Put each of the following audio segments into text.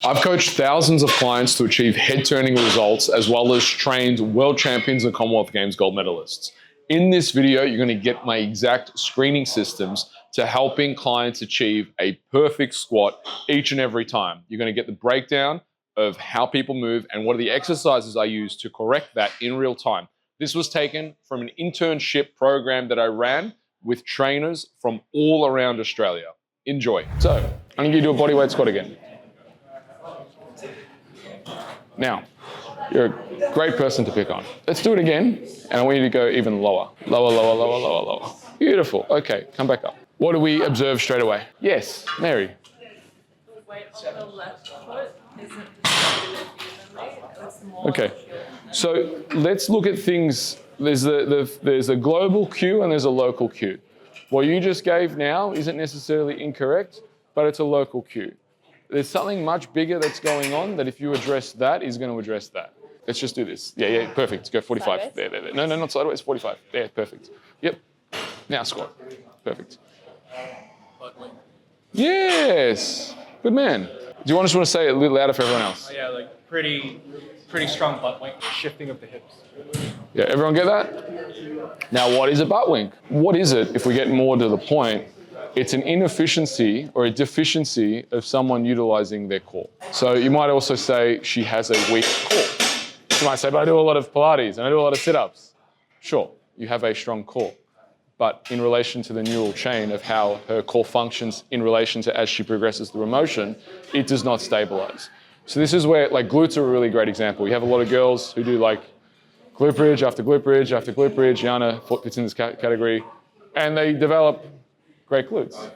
I've coached thousands of clients to achieve head-turning results, as well as trained world champions and Commonwealth Games gold medalists. In this video, you're going to get my exact screening systems to helping clients achieve a perfect squat each and every time. You're going to get the breakdown of how people move and what are the exercises I use to correct that in real time. This was taken from an internship program that I ran with trainers from all around Australia. Enjoy. So, I'm going to do a bodyweight squat again. Now, you're a great person to pick on. Let's do it again, and I want you to go even lower. Lower, lower, lower, lower, lower. Beautiful. Okay, come back up. What do we observe straight away? Yes, Mary. The weight on the left foot isn't distributed evenly. It's more Okay, so let's look at things. There's a global cue and there's a local cue. What you just gave now isn't necessarily incorrect, but it's a local cue. There's something much bigger that's going on that if you address that, is going to address that. Let's just do this. Yeah, perfect. Go 45. Sideways? There. No, not sideways, 45. There, perfect. Yep. Now squat. Perfect. Yes. Good man. Do you want to say it a little louder for everyone else? Oh, yeah, like pretty strong butt wink, shifting of the hips. Yeah, everyone get that? Now, what is a butt wink? What is it, if we get more to the point? It's an inefficiency or a deficiency of someone utilizing their core. So you might also say she has a weak core. You might say, but I do a lot of Pilates and I do a lot of sit-ups. Sure, you have a strong core. But in relation to the neural chain of how her core functions in relation to as she progresses through motion, it does not stabilize. So this is where, like, glutes are a really great example. You have a lot of girls who do like glute bridge after glute bridge after glute bridge. Yana fits in this category. And they develop great glutes.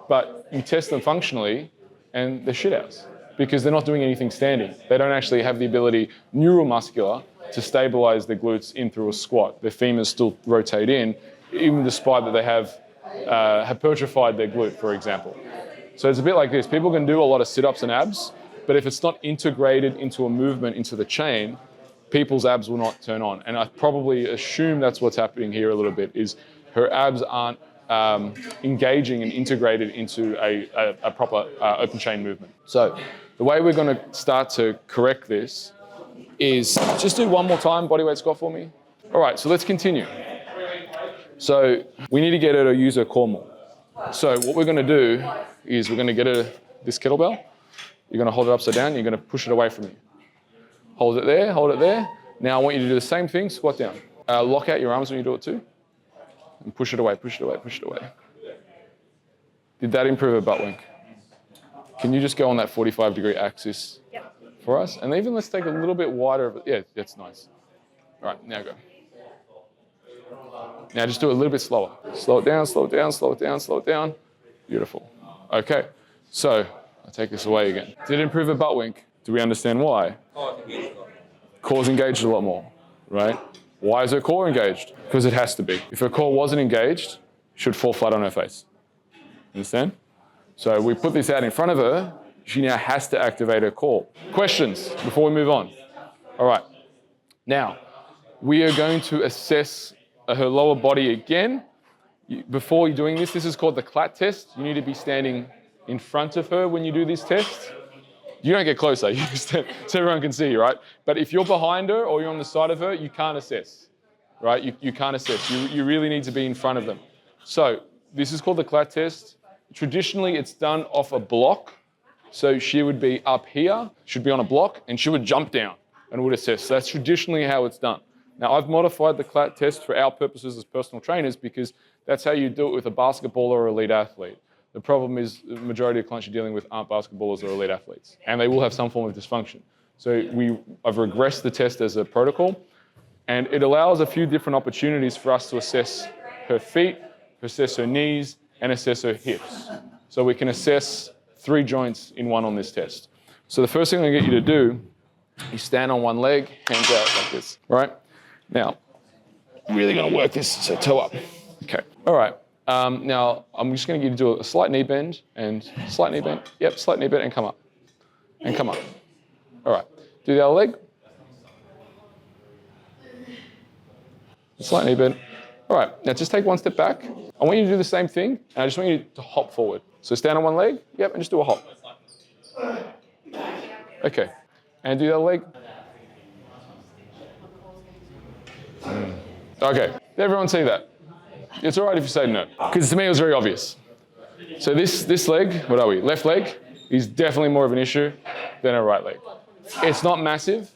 But you test them functionally and they're shithouse because they're not doing anything standing. They don't actually have the ability, neuromuscular, to stabilize their glutes in through a squat. Their femurs still rotate in, even despite that they have hypertrophied their glute, for example. So it's a bit like this. People can do a lot of sit-ups and abs, but if it's not integrated into a movement, into the chain, people's abs will not turn on. And I probably assume that's what's happening here a little bit, is her abs aren't engaging and integrated into a proper open chain movement. So the way we're going to start to correct this is just do one more time bodyweight squat for me. All right, so let's continue. So we need to get her to use her core more. So what we're going to do is we're going to get her this kettlebell. You're going to hold it upside down. You're going to push it away from you. Hold it there, hold it there. Now I want you to do the same thing, squat down. Lock out your arms when you do it too. And push it away, push it away, push it away. Did that improve her butt wink? Can you just go on that 45-degree axis for us? And even let's take a little bit wider. Yeah, that's nice. All right, now go. Now just do it a little bit slower. Slow it down, slow it down, slow it down, slow it down. Beautiful. Okay, so I'll take this away again. Did it improve her butt wink? Do we understand why? Core's engaged a lot more, right? Why is her core engaged? Because it has to be. If her core wasn't engaged, she should fall flat on her face. Understand? So we put this out in front of her. She now has to activate her core. Questions before we move on? All right. Now, we are going to assess her lower body again. Before you're doing this is called the clat test. You need to be standing in front of her when you do this test. You don't get closer, you just stand so everyone can see you, right? But if you're behind her or you're on the side of her, you can't assess, right? You can't assess. You really need to be in front of them. So this is called the clat test. Traditionally, it's done off a block. So she would be up here, should be on a block, and she would jump down and would assess. So that's traditionally how it's done. Now, I've modified the clat test for our purposes as personal trainers because that's how you do it with a basketballer or elite athlete. The problem is the majority of clients you're dealing with aren't basketballers or elite athletes, and they will have some form of dysfunction. So I've regressed the test as a protocol, and it allows a few different opportunities for us to assess her feet, assess her knees, and assess her hips. So we can assess 3 joints in one on this test. So the first thing I'm going to get you to do is stand on one leg, hands out like this, all right? Now, I'm really going to work this, so toe up. Okay, all right. Now, I'm just going to get you to do a slight knee bend and slight knee bend. Yep, slight knee bend and come up. And come up. All right. Do the other leg. Slight knee bend. All right. Now, just take one step back. I want you to do the same thing, and I just want you to hop forward. So stand on one leg. Yep, and just do a hop. Okay. And do the other leg. Okay. Did everyone see that? It's all right if you say no, because to me it was very obvious. So this leg, what are we? Left leg is definitely more of an issue than a right leg. It's not massive.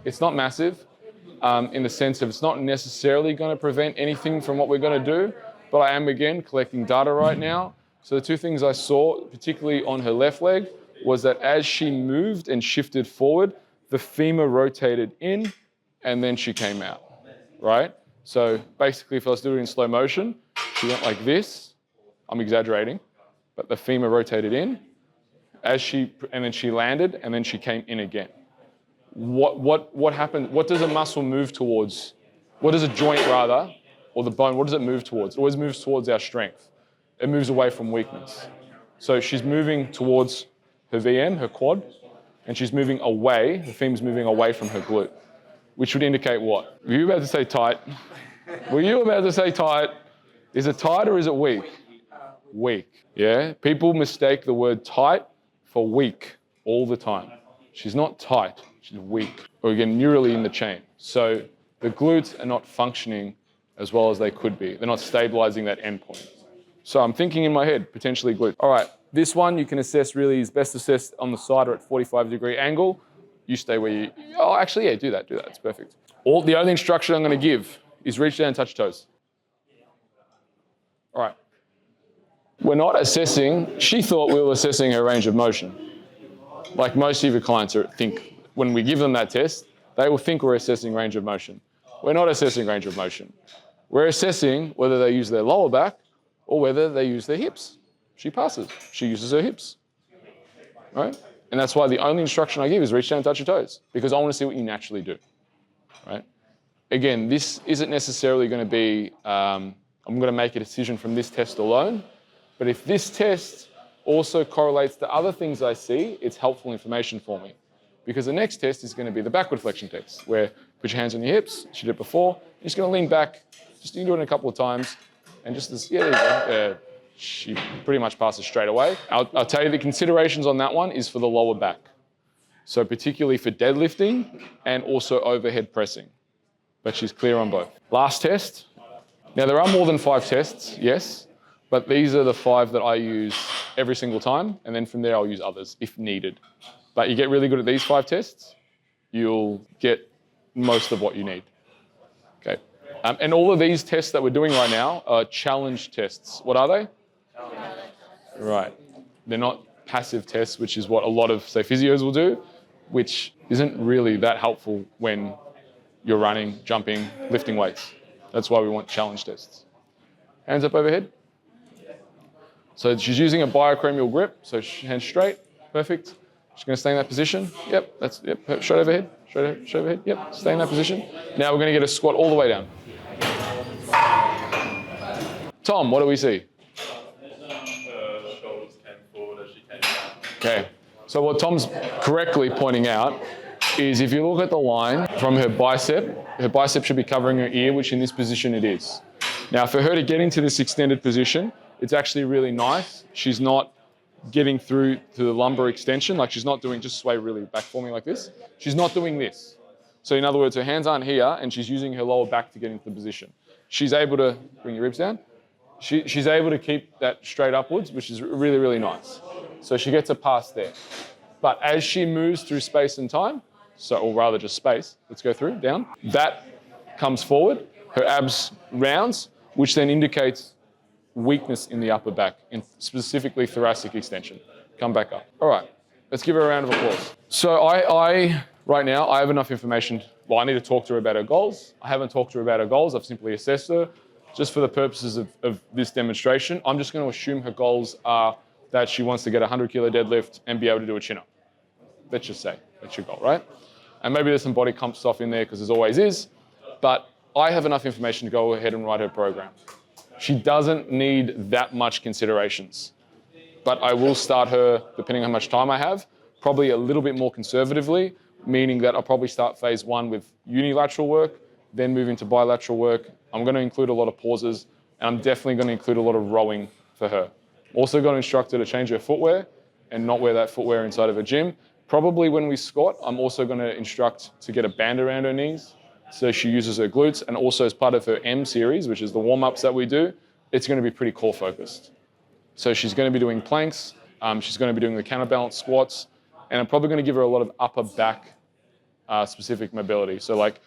It's not massive in the sense of it's not necessarily going to prevent anything from what we're going to do, but I am again collecting data right now. So the two things I saw, particularly on her left leg, was that as she moved and shifted forward, the femur rotated in and then she came out, right? So basically, if I was doing it in slow motion, she went like this. I'm exaggerating, but the femur rotated in and then she landed and then she came in again. What happened? What does a muscle move towards? What does a joint rather, or the bone, what does it move towards? It always moves towards our strength. It moves away from weakness. So she's moving towards her VM, her quad, and she's moving away, the femur's moving away from her glute, which would indicate what? Were you about to say tight? Were you about to say tight? Is it tight or is it weak? Weak, yeah? People mistake the word tight for weak all the time. She's not tight, she's weak, or again, neurally in the chain. So the glutes are not functioning as well as they could be. They're not stabilizing that endpoint. So I'm thinking in my head, potentially glute. All right, this one you can assess really is best assessed on the side or at 45-degree angle. You stay where you, oh, actually, yeah, do that, it's perfect. The only instruction I'm gonna give is reach down and touch your toes. All right. We're not assessing, she thought we were assessing her range of motion. Like most of your clients think, when we give them that test, they will think we're assessing range of motion. We're not assessing range of motion. We're assessing whether they use their lower back or whether they use their hips. She passes, she uses her hips, right? And that's why the only instruction I give is reach down and touch your toes, because I want to see what you naturally do, right? Again, this isn't necessarily going to be, I'm going to make a decision from this test alone, but if this test also correlates to other things I see, it's helpful information for me. Because the next test is going to be the backward flexion test, where put your hands on your hips, she did it before, you're just going to lean back, just you do it a couple of times, and just this, yeah, there you go. She pretty much passes straight away. I'll tell you the considerations on that one is for the lower back. So particularly for deadlifting and also overhead pressing. But she's clear on both. Last test. Now there are more than 5 tests, yes, but these are the 5 that I use every single time, and then from there I'll use others if needed. But you get really good at these 5 tests, you'll get most of what you need. Okay. And all of these tests that we're doing right now are challenge tests. What are they? Right. They're not passive tests, which is what a lot of, say, physios will do, which isn't really that helpful when you're running, jumping, lifting weights. That's why we want challenge tests. Hands up overhead. So she's using a biocranial grip, so hands straight, perfect. She's going to stay in that position. Yep, straight overhead, straight overhead. Yep, stay in that position. Now we're going to get a squat all the way down. Tom, what do we see? Shoulders came forward as she came down. Okay, so what Tom's correctly pointing out is if you look at the line from her bicep should be covering her ear, which in this position it is. Now for her to get into this extended position, it's actually really nice. She's not getting through to the lumbar extension, like she's not doing, just sway really back for me like this. She's not doing this. So in other words, her hands aren't here and she's using her lower back to get into the position. She's able to, bring your ribs down. She's able to keep that straight upwards, which is really, really nice. So she gets a pass there. But as she moves through space and time, or rather just space, let's go through, down, that comes forward, her abs rounds, which then indicates weakness in the upper back, and specifically thoracic extension. Come back up. All right, let's give her a round of applause. So right now, I have enough information. Well, I need to talk to her about her goals. I haven't talked to her about her goals. I've simply assessed her. Just for the purposes of this demonstration, I'm just going to assume her goals are that she wants to get a 100-kilo deadlift and be able to do a chin-up. Let's just say that's your goal, right? And maybe there's some body comp stuff in there because there always is, but I have enough information to go ahead and write her program. She doesn't need that much considerations, but I will start her, depending on how much time I have, probably a little bit more conservatively, meaning that I'll probably start phase 1 with unilateral work, then move into bilateral work. I'm going to include a lot of pauses, and I'm definitely going to include a lot of rowing for her. Also going to instruct her to change her footwear and not wear that footwear inside of a gym, Probably when we squat, I'm also going to instruct to get a band around her knees. So she uses her glutes, and also as part of her M series, which is the warm-ups that we do, it's going to be pretty core focused. So she's going to be doing planks, she's going to be doing the counterbalance squats, and I'm probably going to give her a lot of upper back specific mobility. So like